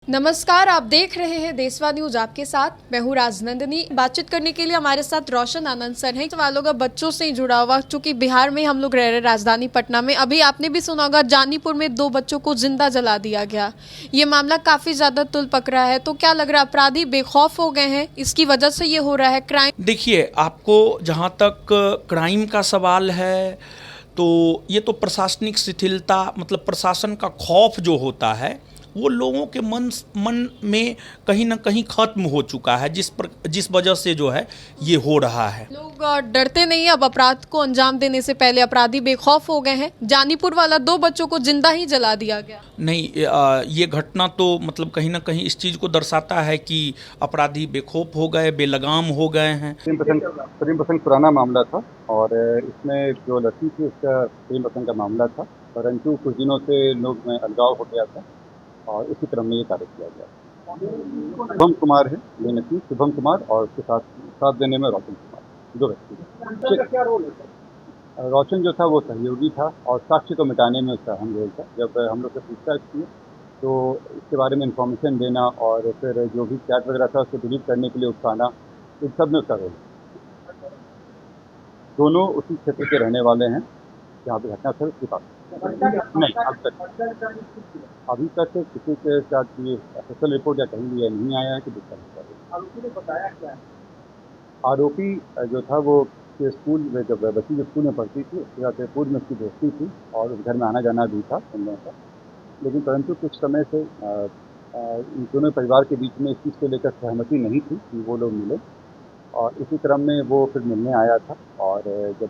नमस्कार, आप देख रहे हैं देशवा न्यूज। आपके साथ मैं हूँ राजनंदिनी। बातचीत करने के लिए हमारे साथ रोशन आनंद सर हैं। सवालों का बच्चों से ही जुड़ा हुआ, चूंकि बिहार में हम लोग रह रहे, राजधानी पटना में अभी आपने भी सुना होगा, जानीपुर में 2 बच्चों को जिंदा जला दिया गया। ये मामला काफी ज्यादा तुल पकड़ा है। तो क्या लग रहा है, अपराधी बेखौफ हो गए हैं, इसकी वजह से ये हो रहा है क्राइम? देखिए, आपको जहाँ तक क्राइम का सवाल है तो ये तो प्रशासनिक शिथिलता, मतलब प्रशासन का खौफ जो होता है वो लोगों के मन में कहीं ना कहीं खत्म हो चुका है, जिस वजह से जो है ये हो रहा है। लोग डरते नहीं है अब अपराध को अंजाम देने से पहले। अपराधी बेखौफ हो गए हैं। जानीपुर वाला 2 बच्चों को जिंदा ही जला दिया गया। नहीं, ये घटना तो मतलब कहीं ना कहीं इस चीज़ को दर्शाता है कि अपराधी बेखौफ हो गए, बेलगाम हो गए हैं। प्रेम प्रसंग पुराना मामला था और इसमें जो लड़की थी उसका प्रेम प्रसंग का मामला था, परंतु कुछ दिनों से लोग में अलगाव हो गया था और इसी क्रम में ये कार्य किया गया। शुभम कुमार है लेने की, शुभम कुमार और उसके साथ देने में रोशन कुमार, 2 व्यक्ति। क्या रोल है? रोशन जो था वो सहयोगी था और साक्ष्य को मिटाने में उसका अहम रोल था। जब हम लोग से पूछताछ की तो इसके बारे में इंफॉर्मेशन देना और फिर जो भी चैट वगैरह था उसको डिलीट करने के लिए उकसाना, इन सब में उसका रोल है। दोनों उसी क्षेत्र के रहने वाले हैं जहाँ पे घटना स्थल उसके पास। नहीं, अभी तक किसी के साथ ये ऑफिशियल रिपोर्ट या कहीं भी ये नहीं आया है कि दुष्कर्म। आरोपी ने बताया क्या है? आरोपी जो था वो स्कूल में, जब बच्ची जो स्कूल में पढ़ती थी उसके साथ पूर्व में उसकी दोस्ती थी और उस घर में आना जाना भी था उन लोगों का, लेकिन परंतु कुछ समय से इन दोनों परिवार के बीच में इस चीज़ को लेकर सहमति नहीं थी कि वो लोग मिले और इसी क्रम में वो फिर मिलने आया था और जब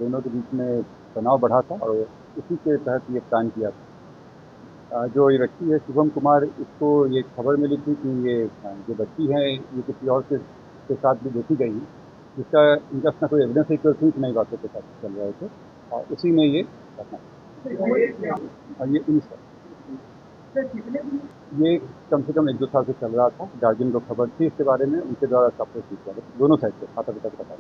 दोनों के बीच में तनाव बढ़ा था और इसी के तहत ये प्लान किया था। जो ये व्यक्ति है शुभम कुमार, इसको ये खबर मिली थी कि ये जो बच्ची है ये किसी और के साथ भी देखी गई है, जिसका इनका अपना कोई एविडेंस है कि कुछ नई बातों के साथ चल रहे थे और उसी में ये घटना और ये ये कम से कम 1-2 साल से चल रहा था। गार्जियन को खबर थी इसके बारे में, उनके द्वारा सब कुछ किया गया, दोनों साइड से, माता पिता के पता।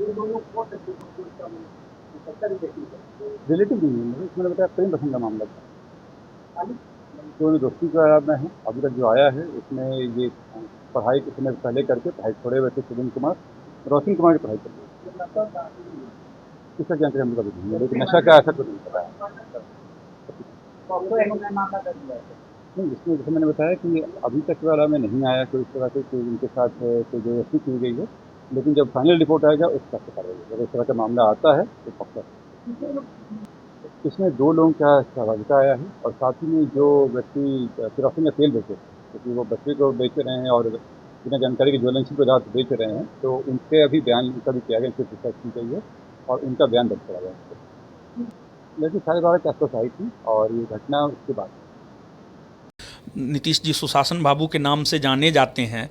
रिलेटिव नहीं है, मैंने बताया प्रेम प्रसंग का मामला था। दोनों दोस्ती का में है। अभी तक जो आया है उसमें ये पढ़ाई के समय पहले करके पढ़ाई छोड़े हुए थे शुभम कुमार, रोशन कुमार की पढ़ाई कर इसका जानकारी हम लोग अभी नहीं है, लेकिन नशा का ऐसा कुछ नहीं पता है। नहीं, इसमें जैसे मैंने बताया कि अभी तक वाला में नहीं आया कोई इस तरह से कोई उनके साथ कोई जबरदस्ती की गई है, लेकिन जब फाइनल रिपोर्ट आएगा उस तरह से कार्रवाई होगी। अगर इस तरह का मामला आता है तो पक्का। इसमें 2 लोगों का सहभागिता आया है और साथ ही में जो व्यक्ति केरोसिन का तेल बेचे, क्योंकि वो बच्चे को बेच रहे हैं और बिना जानकारी के ज्वलनशील पदार्थ बेच रहे हैं, तो उनके अभी बयान उनका भी किया गया, उनकी पूछताछ की गई है और उनका बयान दर्ज करा गया। लेकिन 12:30 के आसपास आई थी और ये घटना उसके बाद। नीतीश जी सुशासन बाबू के नाम से जाने जाते हैं,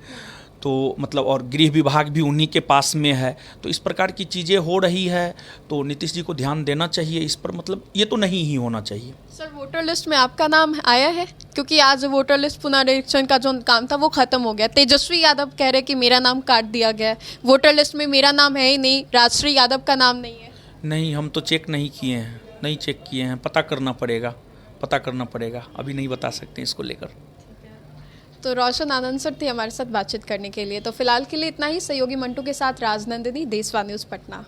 तो मतलब और गृह विभाग भी उन्हीं के पास में है, तो इस प्रकार की चीज़ें हो रही है तो नीतीश जी को ध्यान देना चाहिए इस पर। मतलब ये तो नहीं ही होना चाहिए। सर, वोटर लिस्ट में आपका नाम आया है? क्योंकि आज वोटर लिस्ट पुनरीक्षण का जो काम था वो खत्म हो गया। तेजस्वी यादव कह रहे कि मेरा नाम काट दिया गया है, वोटर लिस्ट में मेरा नाम है ही नहीं, राजश्री यादव का नाम नहीं है। नहीं, हम तो चेक नहीं किए हैं, नहीं चेक किए हैं, पता करना पड़ेगा, अभी नहीं बता सकते इसको लेकर। तो रोशन आनंद सर थे हमारे साथ बातचीत करने के लिए। तो फिलहाल के लिए इतना ही। सहयोगी मंटू के साथ राजनंदिनी, देशवा न्यूज पटना।